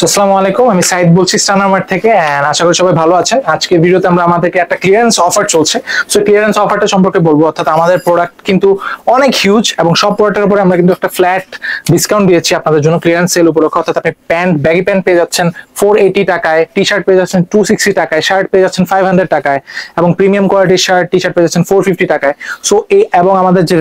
আসসালামু আলাইকুম, আমি সাইদ বলছি স্টানার মার্ট থেকে। এন্ড আশা করি সবাই ভালো আছেন। আজকের ভিডিওতে আমরা আমাদেরকে একটা ক্লিয়ারেন্স অফার চলছে, সো ক্লিয়ারেন্স অফারটা সম্পর্কে বলবো। অর্থাৎ আমাদের প্রোডাক্ট কিন্তু অনেক হিউজ এবং সব প্রোডাক্টের উপরে আমরা কিন্তু একটা ফ্ল্যাট ডিসকাউন্ট দিয়েছি আপনাদের জন্য ক্লিয়ারেন্স সেল উপলক্ষে। অর্থাৎ আপনি ব্যাগি প্যান্ট পেয়ে যাচ্ছেন 480 টাকায়, টি শার্ট পেয়ে যাচ্ছেন 260 টাকায়, শার্ট পেয়ে যাচ্ছেন 500 টাকায় এবং প্রিমিয়াম কোয়ালিটির শার্ট টি শার্ট পেয়ে যাচ্ছেন 450 টাকায়। সো এই এবং আমাদের যে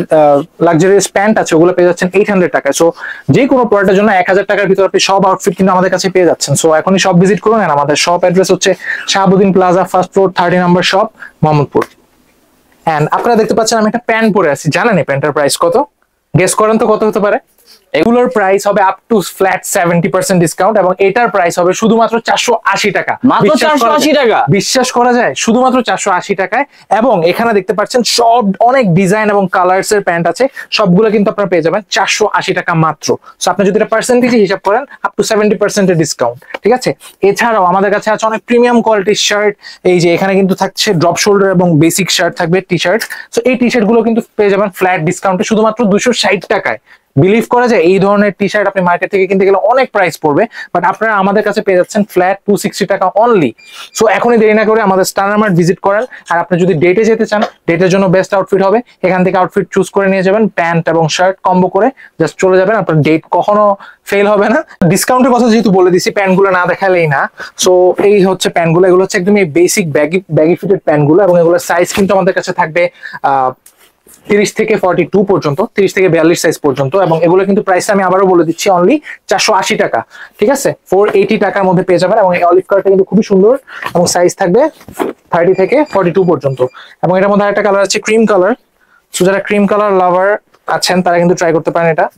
লাক্সারিয়াস প্যান্ট আছে ওগুলো পেয়ে যাচ্ছেন 800 টাকায়। সো যে কোনো প্রোডাক্টের জন্য 1000 টাকার ভিতরে আপনি সব আউটফিট কিন্তু আমাদের কাছে পেয়ে যাচ্ছেন। সো এখনই সব ভিজিট করুন। আমাদের শপ অ্যাড্রেস হচ্ছে শাহাবুদ্দিন প্লাজা, ফার্স্ট ফ্লোর, 30 নম্বর শপ, মোহাম্মদপুর। এন্ড আপনারা দেখতে পাচ্ছেন আমি একটা প্যান্ট পরে আছি। জানেন এই প্যান্টের প্রাইস কত? গেস করেন তো কত হতে পারে? এগুলোর প্রাইস হবে আপ টু ফ্ল্যাট 70% ডিসকাউন্ট এবং এটার প্রাইস হবে শুধুমাত্র 480 টাকা। মাত্র 480 টাকা? বিশ্বাস করা যায়? শুধুমাত্র 480 টাকায়। এবং এখানে দেখতে পাচ্ছেন সব অনেক ডিজাইন এবং কালার্স এর প্যান্ট আছে, সবগুলো কিন্তু আপনারা পেয়ে যাবেন 480 টাকা মাত্র। সো আপনি যদি এটা পার্সেন্টেজ হিসাব করেন আপ টু 70% এর ডিসকাউন্ট, ঠিক আছে? এছাড়াও আমাদের কাছে আছে অনেক প্রিমিয়াম কোয়ালিটির শার্ট। এই যে এখানে কিন্তু থাকছে ড্রপ শোল্ডার এবং বেসিক শার্ট থাকবে, টি শার্ট। সো এই টি শার্ট গুলো কিন্তু পেয়ে যাবেন ফ্ল্যাট ডিসকাউন্টে শুধুমাত্র 260 টাকায়। বিলিভ করা যায় এই ধরনের টি শার্ট আপনি মার্কেট থেকে কিনতে গেলে অনেক প্রাইস পড়বে, বাট আপনারা আমাদের কাছে পেয়ে যাচ্ছেন ফ্ল্যাট 260 টাকা অনলি। সো এখনই দেরি না করে আমাদের স্টানার মার্ট ভিজিট করেন। আর আপনি যদি ডেটে যেতে চান, ডেটের জন্য বেস্ট আউটফিট হবে, এখান থেকে আউটফিট চুজ করে নিয়ে যাবেন, প্যান্ট এবং শার্ট কম্বো করে জাস্ট চলে যাবেন। আপনার ডেট কখনো ফেল হবে না। ডিসকাউন্টের কথা যেহেতু বলে দিছি, প্যান্টগুলো না দেখালেই না। সো এই হচ্ছে প্যান্টগুলো, এগুলো হচ্ছে একদম বেসিক ব্যাগি ফিটেড প্যান্টগুলো এবং এগুলোর সাইজ কিন্তু আমাদের কাছে থাকবে 30 থেকে 42 পর্যন্ত, 30 থেকে 42 সাইজ পর্যন্ত। এবং এগুলো কিন্তু প্রাইস আমি আবারও বলে দিচ্ছি অনলি 480 টাকা, ঠিক আছে? 480 টাকার মধ্যে পেয়ে যাবেন। এবং এই অলিভ কালারটা কিন্তু খুবই সুন্দর এবং সাইজ থাকবে 30 থেকে 42 পর্যন্ত। এবং এটার মধ্যে একটা কালার আছে ক্রিম কালার। সো যারা ক্রিম কালার লাভার আছেন তারা কিন্তু ট্রাই করতে পারেন এটা।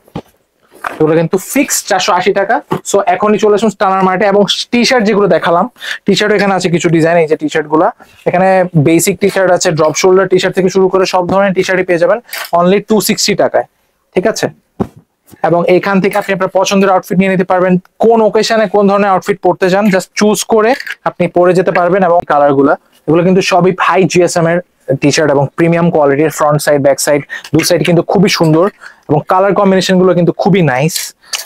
এগুলো কিন্তু ফিক্স 480 টাকা। সো এখনই চলে আসুন স্টানার মার্টে। এবং টি শার্ট যেগুলো দেখালাম, টি শার্ট এখানে আছে কিছু ডিজাইন। এই যে টি শার্ট গুলা, এখানে বেসিক টি শার্ট আছে, ড্রপ শোল্ডার টি শার্ট থেকে শুরু করে সব ধরনের টি শার্টই পেয়ে যাবেন অনলি 260 টাকায়, ঠিক আছে? এবং এখান থেকে আপনি আপনার পছন্দের আউটফিট নিয়ে নিতে পারবেন। কোন ওকেশনে কোন ধরনের আউটফিট পরতে চান জাস্ট চুজ করে আপনি পরে যেতে পারবেন। এবং কালার গুলা, এগুলো কিন্তু সবই হাই জিএসএম এর টি শার্ট এবং প্রিমিয়াম কোয়ালিটির। ফ্রন্ট সাইড ব্যাক সাইড দুই সাইড কিন্তু খুবই সুন্দর এবং কালার কম্বিনেশন গুলো কিন্তু খুবই নাইস।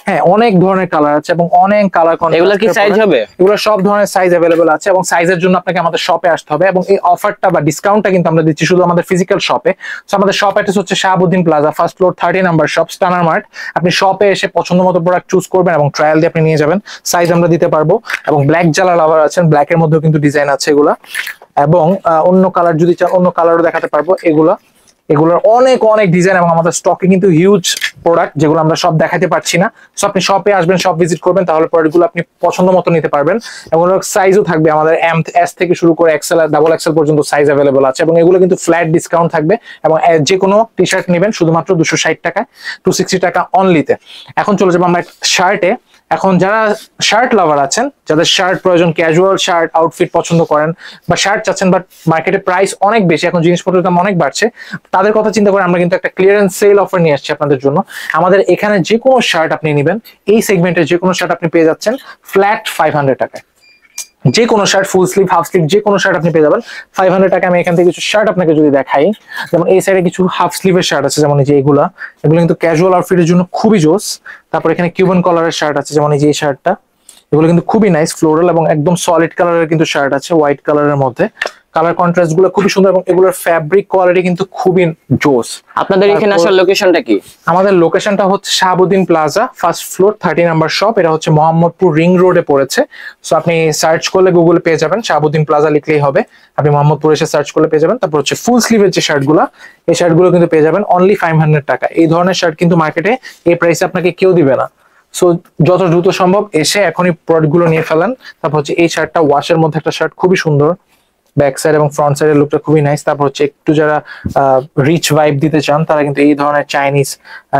হ্যাঁ, অনেক ধরনের কালার আছে এবং অনেক কালার। এগুলা কি সাইজ হবে? এগুলো সব ধরনের সাইজ अवेलेबल আছে এবং সাইজের জন্য আপনাকে আমাদের শপে আসতে হবে। এবং এই অফারটা বা ডিসকাউন্টটা কিন্তু আমরা দিচ্ছি শুধু আমাদের ফিজিক্যাল শপে। সো আমাদের শপ অ্যাড্রেস হচ্ছে Shahabuddin plaza, first floor, 30 number shop, Stunner mart. আপনি শপে এসে পছন্দ মতো প্রোডাক্ট চুজ করবেন এবং ট্রায়াল দিয়ে আপনি নিয়ে যাবেন। সাইজ আমরা দিতে পারবো। এবং ব্ল্যাক যারা লাভার আছেন, ব্ল্যাকের মধ্যেও কিন্তু ডিজাইন আছে এগুলা। এবং অন্য কালার যদি চান অন্য কালারও দেখাতে পারবো। এগুলোর অনেক অনেক ডিজাইন এবং আমাদের স্টকে কিন্তু হিউজ প্রোডাক্ট যেগুলো আমরা সব দেখাতে পারছি না। সো আপনি শপে আসবেন, শপ ভিজিট করবেন, তাহলে প্রোডাক্টগুলো আপনি পছন্দ মতো নিতে পারবেন। এবং সাইজও থাকবে আমাদের এস থেকে শুরু করে এক্সেল আর ডাবল এক্সেল পর্যন্ত সাইজ अवेलेबल আছে। এবং এগুলো কিন্তু ফ্ল্যাট ডিসকাউন্ট থাকবে। এবং যে কোনো টি শার্ট নেবেন শুধুমাত্র 260 টাকায়, 260 টাকা অনলিতে। এখন চলে যাবো আমরা শার্টে। এখন যারা শার্ট লাভার আছেন, যাদের শার্ট প্রয়োজন, ক্যাজুয়াল শার্ট আউটফিট পছন্দ করেন বা শার্ট চাচ্ছেন বাট মার্কেটে প্রাইস অনেক বেশি, এখন জিনিসপত্রের দাম অনেক বাড়ছে, তাদের কথা চিন্তা করে আমরা কিন্তু একটা ক্লিয়ারেন্স সেল অফার নিয়ে আসছি আপনাদের জন্য। আমাদের এখানে যে কোনো শার্ট আপনি নেবেন, এই সেগমেন্টের যে কোনো শার্ট আপনি পেয়ে যাচ্ছেন ফ্ল্যাট 500 টাকায়। যে কোনো shirt, full sleeve, half sleeve, যে কোনো শার্ট আপনি পেয়ে যাবেন 500 টাকা। আমি এখান থেকে কিছু শার্ট আপনাকে যদি দেখাই, যেমন এই সাইডে কিছু হাফ স্লিভের শার্ট আছে, যেমন এই যে এগুলো কিন্তু ক্যাজুয়াল আউটফিটের জন্য খুবই জোস। তারপর এখানে কিউবান কলারের শার্ট আছে, যেমন এই যে এই শার্টটা, এগুলো কিন্তু খুবই নাইস, ফ্লোরাল এবং একদম সলিড কালারের কিন্তু শার্ট আছে, হোয়াইট কালারের মধ্যে। কালার কন্ট্রাস্ট গুলো খুবই সুন্দর এবং এগুলোর ফ্যাব্রিক কোয়ালিটি কিন্তু খুবই জোস। আপনাদের এখানে আসার লোকেশনটা কি? আমাদের লোকেশনটা হচ্ছে Shahabuddin plaza, first floor, 30 number shop. এটা হচ্ছে মোহাম্মদপুর রিং রোডে পড়েছে। সো আপনি সার্চ করলে গুগলে পেয়ে যাবেন, শাহাবুদ্দিন প্লাজা লিখলেই হবে। আপনি মোহাম্মদপুর এসে সার্চ করলে পেয়ে যাবেন। তারপর হচ্ছে ফুল স্লিভের যে শার্টগুলো, এই শার্টগুলো কিন্তু পেয়ে যাবেন অনলি 500 টাকা। এই ধরনের শার্ট কিন্তু মার্কেটে এই প্রাইসে আপনাকে কেউ দিবে না। সো যত দ্রুত সম্ভব এসে এখনই প্রোডাক্ট গুলো নিয়ে ফেলেন। তারপর হচ্ছে এই শার্টটা ওয়াশের মধ্যে একটা শার্ট, খুবই সুন্দর, ব্যাক সাইড এবং ফ্রন্ট সাইডের লুকটা খুবই নাইস। তারপর হচ্ছে একটু যারা রিচ ভাইব দিতে চান তারা কিন্তু এই ধরনের চাইনিজ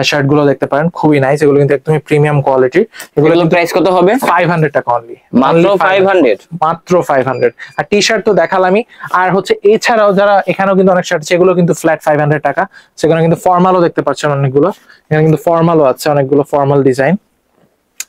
শার্ট গুলো দেখতে পারেন, খুবই নাইস। এগুলো কিন্তু একদমই প্রিমিয়াম কোয়ালিটির। এগুলো প্রাইস কত হবে? 500 টাকা অনলি, মাত্র 500, মাত্র 500। আর টি শার্ট তো দেখালামই। আর হচ্ছে এছাড়াও যারা এখানেও কিন্তু অনেক শার্ট আছে, এগুলো কিন্তু ফ্ল্যাট 500 টাকা। সেখানে কিন্তু ফর্মালও দেখতে পাচ্ছেন অনেকগুলো, এখানে কিন্তু ফর্মালও আছে অনেকগুলো, ফর্মাল ডিজাইন।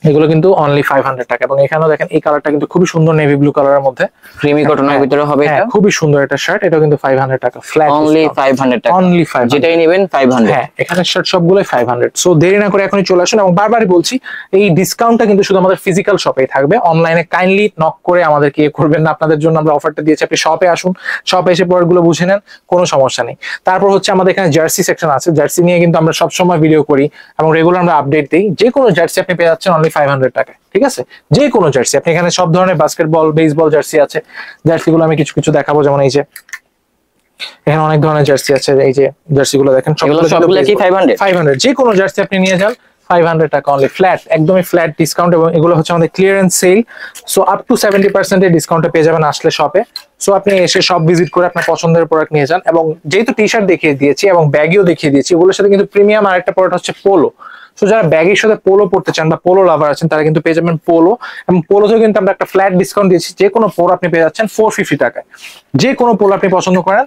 এগুলো কিন্তু অনলি 500 টাকা। এবং এখানেও দেখেন এই কালারটা কিন্তু খুবই সুন্দর, নেভি ব্লু কালারের মধ্যে ক্রিমি কটনের ভিতরে হবে এটা, খুবই সুন্দর একটা শার্ট। এটা কিন্তু 500 টাকা ফ্ল্যাট, অনলি 500 টাকা, অনলি 500, যেটাই নেবেন 500। হ্যাঁ এখানে শার্ট সবগুলোই 500। সো দেরি না করে এখনই চলে আসুন। এবং বারবারই বলছি এই ডিসকাউন্টটা কিন্তু শুধু আমাদের ফিজিক্যাল শপেই থাকবে, অনলাইনে কাইন্ডলি নক করে আমাদেরকে ইয়ে করবেন না। আপনাদের জন্য আমরা অফারটা দিয়েছি, আপনি শপে আসুন, শপে এসে প্রোডাক্টগুলো বুঝে নেন, কোনো সমস্যা নেই। তারপর হচ্ছে আমাদের এখানে জার্সি সেকশন আছে, জার্সি নিয়ে কিন্তু আমরা সবসময় ভিডিও করি এবং রেগুলার আমরা আপডেট দিই। যে কোনো জার্সি আপনি পেয়ে যাচ্ছেন অনলি 500 টাকায়, ঠিক আছে? যে কোনো জার্সি আপনি, এখানে সব ধরনের বাস্কেটবল, বেসবল জার্সি আছে। জার্সিগুলো আমি কিছু কিছু দেখাবো, যেমন এই যে এখানে অনেক ধরনের জার্সি আছে। এই যে জার্সি গুলো দেখেন, সবগুলো কি 500? 500, যে কোনো জার্সি আপনি নিয়ে যান 500 টাকা অনলি, ফ্ল্যাট, একদমই ফ্ল্যাট ডিসকাউন্ট। এবং এগুলো হচ্ছে আমাদের clearance sale, so up to 70% এর ডিসকাউন্টে পেয়ে যাবেন আসলে শপে। সো আপনি এসে শপ ভিজিট করে আপনার পছন্দের প্রোডাক্ট নিয়ে যান। এবং যেহেতু টি শার্ট দেখিয়ে দিয়েছি এবং ব্যাগিও দেখিয়ে দিয়েছি, ওগুলোর সাথে কিন্তু প্রিমিয়াম আরেকটা প্রোডাক্ট হচ্ছে পোলো। সো যারা ব্যাগের সাথে পোলো পড়তে চান বা পোলো লাভার আছেন, তারা কিন্তু পেয়ে যাবেন পোলো। এবং পোলোতেও কিন্তু আমরা একটা ফ্ল্যাট ডিসকাউন্ট দিয়েছি, যে কোনো পোলো আপনি পেয়ে যাচ্ছেন 450 টাকায়। যে কোনো পোলো আপনি পছন্দ করেন,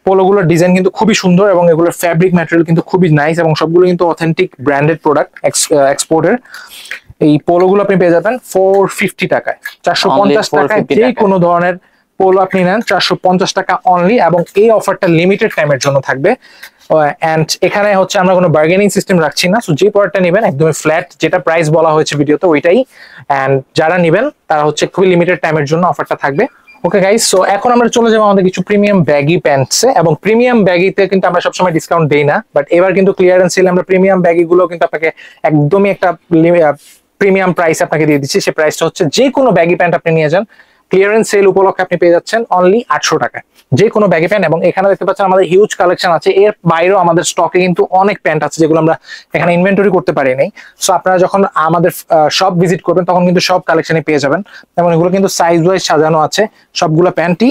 পোলোগুলোর ডিজাইন কিন্তু খুবই সুন্দর এবং এগুলোর ফ্যাব্রিক ম্যাটেরিয়াল কিন্তু খুবই নাইস এবং সবগুলো কিন্তু অথেন্টিক ব্র্যান্ডেড প্রোডাক্ট, এক্সপোর্টের। এই পোলোগুলো আপনি পেয়ে যাবেন 450 টাকায়, 450 টাকায়। যে কোনো ধরনের পোলো আপনি নেন 450 টাকা অনলি। এবং এই অফারটা লিমিটেড টাইমের জন্য থাকবে। এন্ড এখানে হচ্ছে আমরা কোনো বার্গেনিং সিস্টেম রাখছি না, সো যে প্রোডাক্টটা নেবেন একদমই ফ্ল্যাট, যেটা প্রাইস বলা হয়েছে ভিডিওতে ওইটাই। এন্ড যারা নেবেন তারা হচ্ছে খুবই লিমিটেড টাইমের জন্য অফারটা থাকবে। ওকে গাইস, সো এখন আমরা চলে যাবো আমাদের কিছু প্রিমিয়াম ব্যাগি প্যান্টসে। এবং প্রিমিয়াম ব্যাগিতে কিন্তু আমরা সবসময় ডিসকাউন্ট দেই না, বাট এবার কিন্তু ক্লিয়ারেন্স সেলে আমরা প্রিমিয়াম ব্যাগি গুলো কিন্তু আপনাকে একদমই একটা প্রিমিয়াম প্রাইস আপনাকে দিয়ে দিচ্ছি। সেই প্রাইসটা হচ্ছে, যে কোনো ব্যাগি প্যান্ট আপনি নিয়ে যান ক্লিয়ারেন্স সেল উপলক্ষে আপনি পেয়ে যাচ্ছেন অনলি 800 টাকায়, যে কোনো ব্যাগি প্যান্ট। এবং এখানে দেখতে পাচ্ছেন আমাদের হিউজ কালেকশন আছে, এর বাইরেও আমাদের স্টকে কিন্তু অনেক প্যান্ট আছে যেগুলো আমরা এখানে ইনভেন্টরি করতে পারি নাই। সো আপনারা যখন আমাদের শপ ভিজিট করবেন তখন কিন্তু সব কালেকশনই পেয়ে যাবেন। এবং এগুলো কিন্তু সাইজ ওয়াইজ সাজানো আছে, সবগুলো প্যান্টই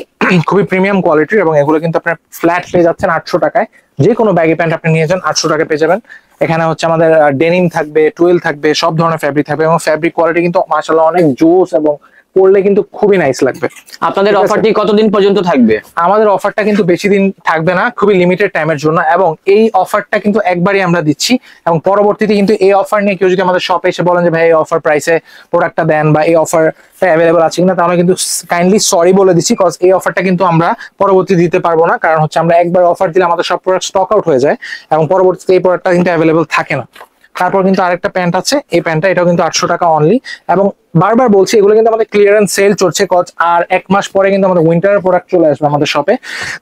খুবই প্রিমিয়াম কোয়ালিটির। এবং এগুলো কিন্তু আপনার ফ্ল্যাট পেয়ে যাচ্ছেন 800 টাকায়। যে কোনো ব্যাগি প্যান্ট আপনি নিয়ে যান 800 টাকা পেয়ে যাবেন। এখানে হচ্ছে আমাদের ডেনিম থাকবে, টুয়েল থাকবে, সব ধরনের ফ্যাব্রিক থাকবে। এবং ফ্যাব্রিক কোয়ালিটি কিন্তু মাশাআল্লাহ অনেক জোস এবং পরলে কিন্তু খুবই নাইস লাগবে। আপনাদের অফারটি কতদিন পর্যন্ত থাকবে? আমাদের অফারটা কিন্তু বেশি দিন থাকবে না, খুবই লিমিটেড টাইমের জন্য। এবং এই অফারটা কিন্তু একবারই আমরা দিচ্ছি। এবং পরবর্তীতে কিন্তু এই অফার নিয়ে কেউ যদি আমাদের শপে এসে বলেন যে ভাই এই অফার প্রাইসে প্রোডাক্টটা দেন বা এই অফারটা অ্যাভেলেবল আছে কিনা, তাহলে কিন্তু কাইন্ডলি সরি বলে দিচ্ছি, কজ এই অফারটা কিন্তু আমরা পরবর্তী দিতে পারবো না। কারণ হচ্ছে আমরা একবার অফার দিলে আমাদের সব প্রোডাক্ট স্টক আউট হয়ে যায় এবং পরবর্তীতে এই প্রোডাক্টটা কিন্তু অ্যাভেলেবল থাকে না। তারপর কিন্তু আরেকটা প্যান্ট আছে, এই প্যান্টটা, এটাও কিন্তু 800 টাকা অনলি। এবং বারবার বলছি এগুলো কিন্তু আমাদের ক্লিয়ারেন্স সেল চলছে, কজ আর 1 মাস পরে কিন্তু আমাদের উইন্টারের প্রোডাক্ট চলে আসবে আমাদের শপে।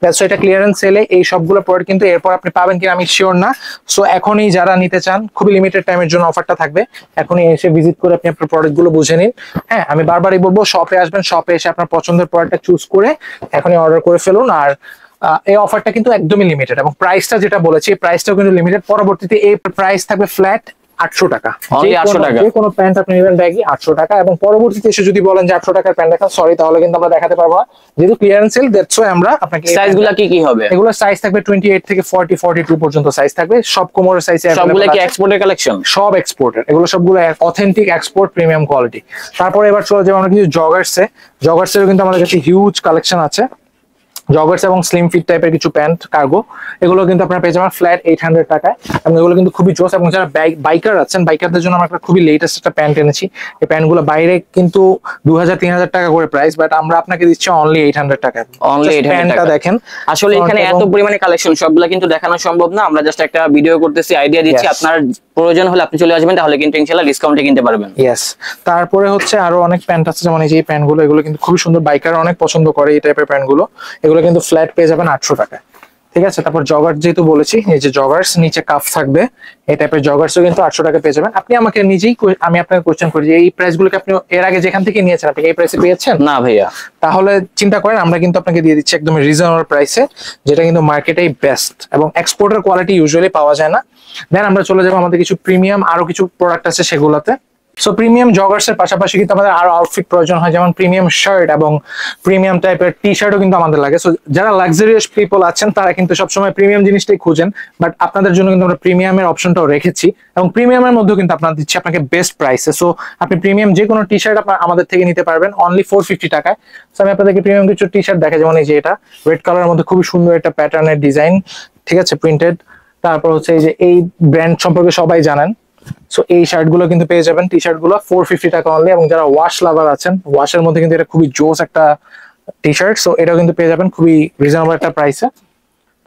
দ্যাটস এটা ক্লিয়ারেন্স সেলে এই সবগুলো প্রোডাক্ট কিন্তু এরপর আপনি পাবেন কিনা আমি শিওর না। সো এখনই যারা নিতে চান, খুবই লিমিটেড টাইমের জন্য অফারটা থাকবে, এখনই এসে ভিজিট করে আপনি আপনার প্রোডাক্টগুলো বুঝে নিন। হ্যাঁ, আমি বারবারই বলবো শপে আসবেন, শপে এসে আপনার পছন্দের প্রোডাক্টটা চুজ করে এখনই অর্ডার করে ফেলুন। আর এই অফারটা কিন্তু একদমই লিমিটেড এবং প্রাইসটা যেটা বলেছি এই প্রাইসটাও কিন্তু লিমিটেড। পরবর্তীতে এই প্রাইস থাকবে ফ্ল্যাট 800 টাকা। যে কোনো প্যান্ট আপনি নেবেন ব্যাগি 800 টাকা। এবং পরবর্তীতে এসে যদি বলেন যে 800 টাকার প্যান্ট দেখান, সরি, তাহলে কিন্তু আমরা দেখাতে পারবো না, যেহেতু ক্লিয়ারেন্স সেল। দ্যাটস ওয়াই আমরা আপনাকে সাইজগুলো কি কি হবে? এগুলো সাইজ থাকবে 28 থেকে 40 42 পর্যন্ত সাইজ থাকবে, সব কোমরের সাইজে। সবগুলো কি এক্সপোর্টের কালেকশন? সব এক্সপোর্টের, এগুলো সবগুলো অথেন্টিক এক্সপোর্ট প্রিমিয়াম কোয়ালিটি। তারপরে এবার চলে যাবো আমরা কিছু জগার্সেরও কিন্তু আমাদের কাছে হিউজ কালেকশন আছে। জগার্স এবং স্লিম ফিট টাইপের কিছু প্যান্ট কার্গো, এগুলো কিন্তু আপনারা পেয়ে যাবেন ফ্ল্যাট 800 টাকায়। এবং এগুলো কিন্তু খুবই জোস। এবং যারা বাইকার আছেন, বাইকারদের জন্য আমরা একটা খুবই লেটেস্ট একটা প্যান্ট এনেছি। এই প্যান্টগুলো বাইরে কিন্তু 2000-3000 টাকা করে প্রাইস, বাট আমরা আপনাকে দিচ্ছি অনলি 800 টাকায়। অনলি 800 টাকা দেখেন, আসলে এখানে এত পরিমাণে কালেকশন সবগুলা কিন্তু দেখানো সম্ভব না, আমরা জাস্ট একটা ভিডিও করতেছি, আইডিয়া দিচ্ছি। আপনার প্রয়োজন হলে আপনি চলে আসবেন, তাহলে কিন্তু ইনশাআল্লাহ ডিসকাউন্টে কিনতে পারবেন। ইয়েস। তারপরে হচ্ছে আরো অনেক প্যান্ট আছে, যেমন এই যে প্যান্টগুলো, এগুলো কিন্তু খুবই সুন্দর, বাইকার অনেক পছন্দ করে এই টাইপের প্যান্টগুলো। এগুলো কিন্তু ফ্ল্যাট পেয়ে যাবেন 800 টাকায়, ঠিক আছে? তারপর জগার্স যেহেতু বলেছি, এই যে জগার্স, নিচে কাফ থাকবে, এই টাইপের জগার্সও কিন্তু 800 টাকা পেয়ে যাবেন। আপনি আমাকে নিজেই, আমি আপনাকে কোশ্চেন করি যে এই প্রাইসগুলোকে আপনি এর আগে যেখান থেকে নিয়েছেন আপনি এই প্রাইসে পেয়েছেন? না ভাইয়া। তাহলে চিন্তা করেন, আমরা কিন্তু আপনাকে দিয়ে দিচ্ছি একদম রিজনেবল প্রাইসে, যেটা কিন্তু মার্কেটেই বেস্ট এবং এক্সপোর্টের কোয়ালিটি ইউজুয়ালি পাওয়া যায় না। দেন আমরা চলে যাবো আমাদের কিছু প্রিমিয়াম আরো কিছু প্রোডাক্ট আছে সেগুলোতে। সো প্রিমিয়াম জগার্স এর পাশাপাশি কিন্তু আমাদের আরো আউটফিট প্রয়োজন হয়, যেমন প্রিমিয়াম শার্ট এবং প্রিমিয়াম টাইপের টি শার্টও কিন্তু আমাদের লাগে। সো যারা লাক্সারিয়াস পিপল আছেন তারা কিন্তু সবসময় প্রিমিয়াম জিনিসটাই খুঁজেন, বাট আপনাদের জন্য কিন্তু আমরা প্রিমিয়ামের অপশনটাও রেখেছি। এবং প্রিমিয়ামের মধ্যেও কিন্তু আপনারা দিচ্ছি আপনাকে বেস্ট প্রাইসে। সো আপনি প্রিমিয়াম যে কোনো টি শার্ট আমাদের থেকে নিতে পারবেন অনলি 450 টাকায়। সো আমি আপনাদেরকে প্রিমিয়াম কিছু টি শার্ট দেখাই, যেমন এই যে এটা রেড কালারের মধ্যে খুবই সুন্দর একটা প্যাটার্নের ডিজাইন, ঠিক আছে, প্রিন্টেড। তারপর হচ্ছে এই যে এই ব্র্যান্ড সম্পর্কে সবাই জানেন, সো এই শার্ট গুলো কিন্তু পেয়ে যাবেন, টি শার্ট গুলো 450 টাকা অনলি। এবং যারা ওয়াশ লাভার আছেন, ওয়াশের মধ্যে কিন্তু এটা খুবই জোস একটা টি শার্ট, সো এটাও কিন্তু পেয়ে যাবেন খুবই রিজনেবল একটা প্রাইসে।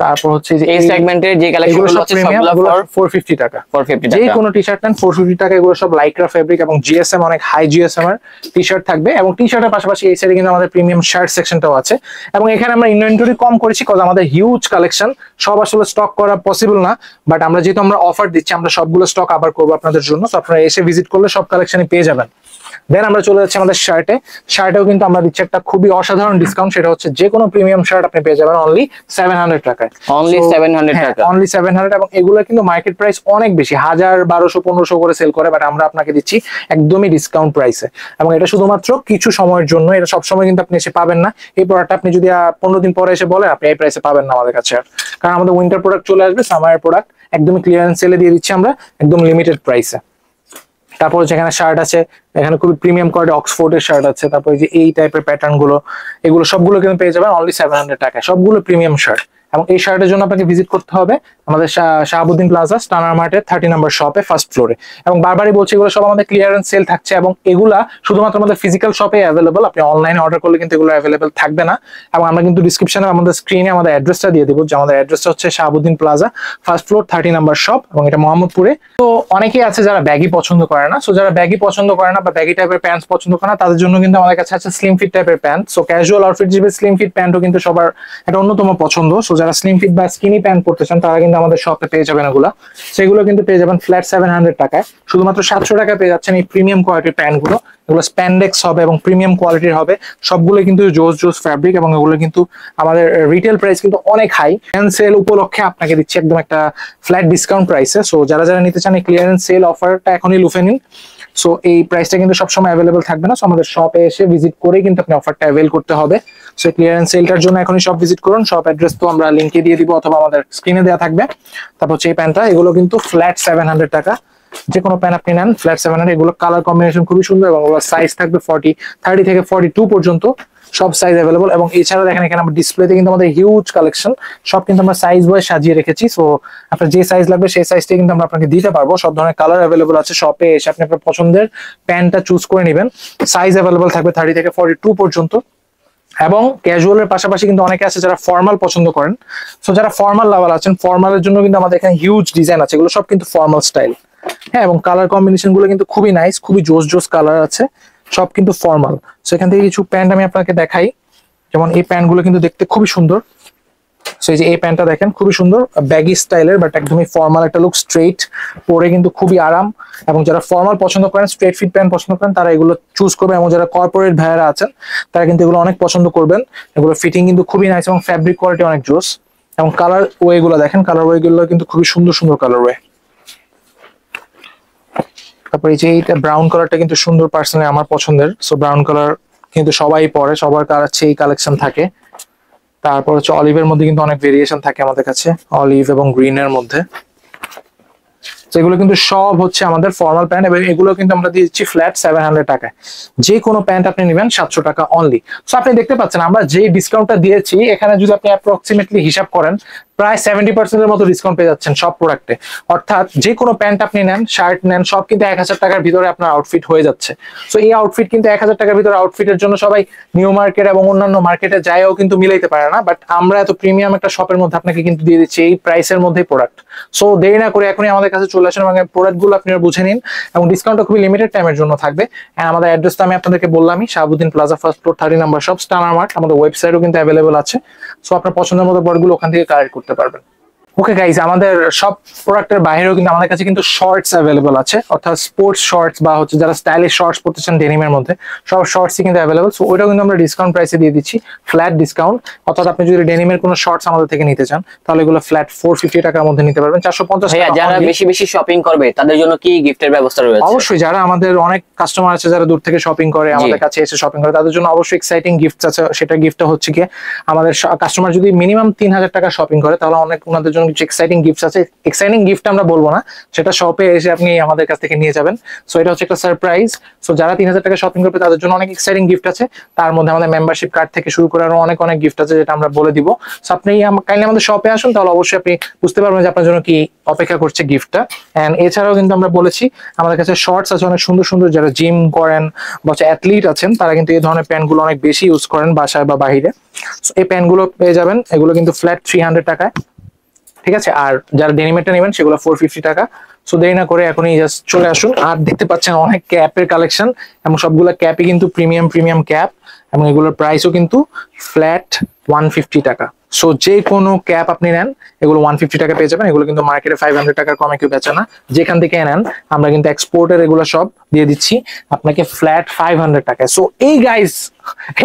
তারপর হচ্ছে যে এই সেগমেন্টের যে কালেকশনগুলো আছে সবগুলো 450 টাকা। 450 যে টাকা। কোনো টি শার্ট নেন 450 টাকা। এগুলো সব লাইক্রা ফেব্রিক এবং জিএসএম, অনেক হাই জিএসএম এর টি শার্ট থাকবে। এবং টি শার্টের পাশাপাশি এই সাইডে কিন্তু আমাদের প্রিমিয়াম শার্ট সেকশনটাও আছে। এবং এখানে আমরা ইনভেন্টরি কম করেছি কারণ আমাদের হিউজ কালেকশন, সব আসলে স্টক করা পসিবল না। বাট আমরা যেহেতু আমরা অফার দিচ্ছি, আমরা সবগুলো স্টক আবার করবো আপনাদের জন্য। তো আপনারা এসে ভিজিট করলে সব কালেকশনই পেয়ে যাবেন। দেন আমরা চলে যাচ্ছি আমাদের শার্টে। শার্টেও কিন্তু আমরা দিচ্ছি একটা খুবই অসাধারণ ডিসকাউন্ট, সেটা হচ্ছে যে কোনো প্রিমিয়াম শার্ট আপনি পেয়ে যাবেন অনলি 700 টাকায়। অনলি 700 টাকা। অনলি 700। এবং এগুলো কিন্তু মার্কেট প্রাইস অনেক বেশি, 1000, 1200, 1500 করে সেল করে, বাট আমরা আপনাকে দিচ্ছি একদমই ডিসকাউন্ট প্রাইসে। এবং এটা শুধুমাত্র কিছু সময়ের জন্য, এটা সবসময় কিন্তু আপনি এসে পাবেন না। এই প্রোডাক্ট আপনি যদি 15 দিন পরে এসে বলেন, আপনি এই প্রাইসে পাবেন না আমাদের কাছে আর। কারণ আমাদের উইন্টার প্রোডাক্ট চলে আসবে, সামারের প্রোডাক্ট একদমই ক্লিয়ারেন্স সেলে দিয়ে দিচ্ছি আমরা একদম লিমিটেড প্রাইসে। তারপর যেখানে শার্ট আছে, এখানে খুবই প্রিমিয়াম কোয়ালিটি অক্সফোর্ডের শার্ট আছে। তারপরে যে এই টাইপের প্যাটার্ন গুলো, এগুলো সবগুলো কিন্তু পেয়ে যাবেন অনলি 700 টাকায়, সবগুলো প্রিমিয়াম শার্ট। এবং এই শার্টের জন্য আপনাকে ভিজিট করতে হবে আমাদের শাহাবুদ্দিন প্লাজা স্টানার মার্টের 30 নম্বর শপে, ফার্স্ট ফ্লোরে। এবং বারবারই বলছি, এগুলো সব আমাদের ক্লিয়ারেন্স সেল থাকছে এবং এগুলা শুধুমাত্র আমাদের ফিজিক্যাল শপে অ্যাভেলেবল। আপনি অনলাইনে অর্ডার করলে কিন্তু এগুলো অ্যাভেলেবল থাকবে না। এবং আমরা কিন্তু ডিসক্রিপশনে আমাদের স্ক্রিনে আমাদের অ্যাড্রেসটা দিয়ে দেবো, যে আমাদের অ্যাড্রেসটা হচ্ছে শাহাবুদ্দিন প্লাজা, ফার্স্ট ফ্লোর, 30 নম্বর শপ, এবং এটা মোহাম্মদপুরে। তো অনেকেই আছে যারা ব্যাগি পছন্দ করে না, সো যারা ব্যাগি পছন্দ করে না বা ব্যাগি টাইপের প্যান্টস পছন্দ করে না, তাদের জন্য কিন্তু আমাদের কাছে আছে স্লিম ফিট টাইপের প্যান্ট। সো ক্যাজুয়াল আউটফিট হিসেবে স্লিম ফিট প্যান্টও কিন্তু সবার একটা অন্যতম পছন্দ। সো যারা স্লিম ফিট বা স্কিনি প্যান্ট পড়তে চান, তারা কিন্তু আমাদের শপে পেয়ে যাবেন এগুলা। সেগুলো কিন্তু পেয়ে যাবেন ফ্ল্যাট 700 টাকায়। শুধুমাত্র 700 টাকায় পেয়ে যাচ্ছেন এই প্রিমিয়াম কোয়ালিটির প্যান্ট গুলো। এগুলো স্প্যান্ডেক্স হবে এবং প্রিমিয়াম কোয়ালিটির হবে, সবগুলো কিন্তু জোস ফ্যাব্রিক। এবং এগুলো কিন্তু আমাদের রিটেল প্রাইস কিন্তু অনেক হাই। ক্লিয়ারেন্স সেল উপলক্ষে আপনাকে দিচ্ছি একদম একটা ফ্ল্যাট ডিসকাউন্ট প্রাইসে। সো যারা যারা নিতে চান এই ক্লিয়ারেন্স সেল অফারটা এখনই লুফে নিন। সো এই প্রাইসটা কিন্তু সবসময় অ্যাভেলেবল থাকবে না, সো আমাদের শপে এসে ভিজিট করেই কিন্তু আপনি অফারটা অ্যাভেল করতে হবে। সো ক্লিয়ারেন্স সেলটার জন্য এখনই শপ ভিজিট করুন। শপ অ্যাড্রেস তো আমরা লিঙ্কে দিয়ে দিব অথবা আমাদের স্ক্রিনে দেওয়া থাকবে। তারপর হচ্ছে এই প্যান্টটা, এগুলো কিন্তু ফ্ল্যাট 700 টাকা। যে কোনো প্যান্ট আপনি নেন ফ্ল্যাট 700। এগুলো কালার কম্বিনেশন খুবই সুন্দর এবং ওগুলো সাইজ থাকবে 30 থেকে 42 পর্যন্ত, সব সাইজ অ্যাভেলেবল। এবং এছাড়াও দেখেন এখানে আমরা ডিসপ্লেতে কিন্তু আমাদের হিউজ কালেকশন, সব কিন্তু আমরা সাইজ ওয়াইজ সাজিয়ে রেখেছি। সো আপনার যে সাইজ লাগবে সেই সাইজটাই কিন্তু আমরা আপনাকে দিতে পারবো। সব ধরনের কালার অ্যাভেলেবল আছে শপে এসে আপনি আপনার পছন্দের প্যান্টটা চুজ করে নেবেন। সাইজ অ্যাভেলেবল থাকবে 30 থেকে 42 পর্যন্ত। এবং ক্যাজুয়ালের পাশাপাশি কিন্তু অনেকে আছে যারা ফর্মাল পছন্দ করেন। সো যারা ফর্মাল লাভার আছেন, ফর্মালের জন্য কিন্তু আমাদের এখানে হিউজ ডিজাইন আছে, এগুলো সব কিন্তু ফর্মাল স্টাইল। হ্যাঁ, এবং কালার কম্বিনেশন গুলো কিন্তু খুবই নাইস, খুবই জোস কালার আছে, সব কিন্তু ফর্মাল। সো এখান থেকে কিছু প্যান্ট আমি আপনাকে দেখাই। যেমন এই প্যান্ট গুলো কিন্তু দেখতে খুবই সুন্দর। সো এই যে এই প্যান্টটা দেখেন, খুবই সুন্দর, ব্যাগি স্টাইলের, বাট একদমই ফর্মাল একটা লুক, স্ট্রেট পরে কিন্তু খুবই আরাম। এবং যারা ফর্মাল পছন্দ করেন, স্ট্রেট ফিট প্যান্ট পছন্দ করেন, তারা এগুলো চুজ করবেন। এবং যারা কর্পোরেট ভাইয়ারা আছেন, তারা কিন্তু এগুলো অনেক পছন্দ করবেন। এগুলো ফিটিং কিন্তু খুবই নাইস এবং ফ্যাব্রিক কোয়ালিটি অনেক জোস। এবং কালার ওয়ে গুলো দেখেন, কালার ওয়ে গুলো কিন্তু খুবই সুন্দর কালার ওয়ে। তারপর এই যে এইটা ব্রাউন কালারটা কিন্তু সুন্দর, পার্সোনালি আমার পছন্দের। সো ব্রাউন কালার কিন্তু সবাই পরে, সবার কাছে এই কালেকশন থাকে। তারপর হচ্ছে অলিভের মধ্যে কিন্তু অনেক ভেরিয়েশন থাকে আমাদের কাছে, অলিভ এবং গ্রিনের মধ্যে। যেগুলো কিন্তু সব হচ্ছে আমাদের ফর্মাল প্যান্ট, এবং এগুলো কিন্তু আমরা দিচ্ছি ফ্ল্যাট 700 টাকায়। যে কোনো প্যান্ট আপনি নেবেন 700 টাকা অনলি। সো আপনি দেখতে পাচ্ছেন আমরা যে ডিসকাউন্টটা দিয়েছি, এখানে যদি আপনি অ্যাপ্রক্সিমেটলি হিসাব করেন, প্রায় 70% এর মতো ডিসকাউন্ট পেয়ে যাচ্ছেন সব প্রোডাক্টে। অর্থাৎ যে কোনো প্যান্ট আপনি নেন, শার্ট নেন, সব কিন্তু 1000 টাকার ভিতরে আপনার আউটফিট হয়ে যাচ্ছে। সো এই আউটফিট কিন্তু 1000 টাকার ভিতরে আউটফিটের জন্য সবাই নিউ মার্কেট এবং অন্যান্য মার্কেটে যায়ও কিন্তু মিলাইতে পারে না। বাট আমরা এত প্রিমিয়াম একটা শপের মধ্যে আপনাকে কিন্তু দিয়ে দিচ্ছি এই প্রাইসের মধ্যেই প্রোডাক্ট। সো দেরি না করে এখনই আমাদের কাছে চলে আসেন এবং প্রোডাক্ট গুলো আপনারা বুঝে নিন। এবং ডিসকাউন্টটা খুবই লিমিটেড টাইমের জন্য থাকবে। এন্ড আমাদের অ্যাড্রেসটা আমি আপনাদেরকে বললামই, শাহাবুদ্দিন প্লাজা, ফার্স্ট ফ্লোর, 30 নম্বর শপ, স্টানার মার্ট। আমাদের ওয়েবসাইটও কিন্তু অ্যাভেলেবল আছে। সো আপনার পছন্দের মতো প্রোডাক্টগুলো ওখান থেকে কালেক্ট করতে পারবেন। ওকে গাইজ, আমাদের সব প্রোডাক্টের বাইরেও কিন্তু আমাদের কাছে কিন্তু শর্টস অ্যাভেলেবল আছে, অর্থাৎ স্পোর্টস শর্টস বা হচ্ছে যারা স্টাইলিশ শর্টস পড়তে চান ডেনিমের মধ্যে, সব শর্টসই কিন্তু অ্যাভেলেবল। সো ওইটাও কিন্তু আমরা ডিসকাউন্ট প্রাইসে দিয়ে দিচ্ছি, ফ্ল্যাট ডিসকাউন্ট। অর্থাৎ আপনি যদি ডেনিমের কোনো শর্টস আমাদের থেকে নিতে চান, তাহলে এগুলো ফ্ল্যাট 450 টাকার মধ্যে নিতে পারবেন। 450 টাকা। যারা বেশি শপিং করবে তাদের জন্য কি গিফটের ব্যবস্থা রয়েছে? অবশ্যই, যারা আমাদের অনেক কাস্টমার আছে যারা দূর থেকে শপিং করে, আমাদের কাছে এসে শপিং করে, তাদের জন্য অবশ্যই এক্সাইটিং গিফট আছে। সেটা গিফটটা হচ্ছে কি, আমাদের কাস্টমার যদি মিনিমাম 3000 টাকা শপিং করে, তাহলে অনেক ওনাদের জন্য কিছু এক্সাইটিং গিফট আছে। এক্সাইটিং গিফট আমরা বলবো না, সেটা শপে এসে আপনি আমাদের কাছ থেকে নিয়ে যাবেন। সো এটা হচ্ছে একটা সারপ্রাইজ। সো যারা 3000 টাকা শপিং করবে তাদের জন্য অনেক এক্সাইটিং গিফট আছে। তার মধ্যে আমাদের মেম্বারশিপ কার্ড থেকে শুরু করে আরো অনেক অনেক গিফট আছে, যেটা আমরা বলে দিব। সো আপনি কাইন্ডলি আমাদের শপে আসুন, তাহলে অবশ্যই আপনি বুঝতে পারবেন যে আপনার জন্য কি অপেক্ষা করছে গিফটটা। এন্ড এছাড়াও কিন্তু আমরা বলেছি আমাদের কাছে শর্টস আছে অনেক সুন্দর সুন্দর, যারা জিম করেন বা অ্যাথলিট আছেন তারা কিন্তু এই ধরনের প্যান্ট গুলো অনেক বেশি ইউজ করেন বাসায় বা বাহিরে। এই প্যান্ট গুলো পেয়ে যাবেন, এগুলো কিন্তু ফ্ল্যাট 300 টাকায়, ঠিক আছে। আর যারা ডেনিমেটটা নেবেন সেগুলো 450 টাকা। সো দেরি না করে এখনই জাস্ট চলে আসুন। আর দেখতে পাচ্ছেন অনেক ক্যাপের কালেকশন, এবং সবগুলো ক্যাপই কিন্তু প্রিমিয়াম ক্যাপ, এবং এগুলোর প্রাইসও কিন্তু ফ্ল্যাট 150 টাকা। সো যে কোনো ক্যাপ আপনি নেন এগুলো 150 টাকা পেয়ে যাবেন। এগুলো কিন্তু মার্কেটে 500 টাকার কমে কেউ বেচে না। যেখান থেকে নেন আমরা কিন্তু এক্সপোর্টের এগুলো সব দিয়ে দিচ্ছি আপনাকে ফ্ল্যাট 500 টাকায়। সো এই গাইস,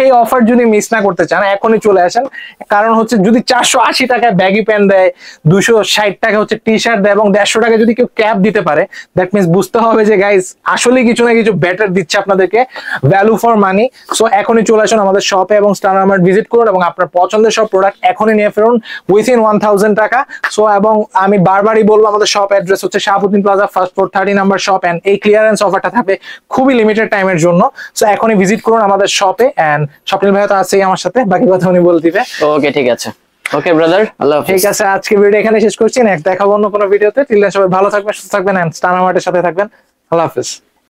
এই অফার যদি মিস না করতে চান এখনই চলে আসেন। কারণ হচ্ছে যদি 480 টাকায় ব্যাগি প্যান্ট দেয়, 260 টাকা হচ্ছে টি শার্ট দেয়, এবং 150 টাকা যদি কেউ ক্যাপ দিতে পারে, দ্যাট মিনস বুঝতে হবে যে গাইস আসলে কিছু না কিছু বেটার দিচ্ছে আপনাদেরকে, ভ্যালু ফর মানি। সো এখনই চলে আসুন আমাদের শপে এবং স্টার মার্ট ভিজিট করুন, এবং আপনার পছন্দের সব প্রোডাক্ট এখনই নিয়ে ফেরুন উইথিন 1000 টাকা। সো এবং আমি বারবারই বলবো আমাদের শপ অ্যাড্রেস হচ্ছে Shahabuddin plaza, first floor 30 number shop. And এই ক্লিয়ারেন্স অফারটা থাকবে খুবই লিমিটেড টাইমের জন্য। সো এখনই ভিজিট করুন আমাদের শপে। এন্ড স্বপ্নিল ভাই তো আছেই আমার সাথে, বাকি কথা উনি বলে দিবে। ওকে ঠিক আছে, ওকে ব্রাদার, আল্লাহ হাফেজ। ঠিক আছে, আজকে ভিডিও এখানে শেষ করছি, নেক্সট দেখাবো অন্য কোনো ভিডিওতে। টিল দেন সবাই ভালো থাকবেন, সুস্থ থাকবেন, এন্ড স্টার মার্টের সাথে থাকবেন। আল্লাহ হাফেজ।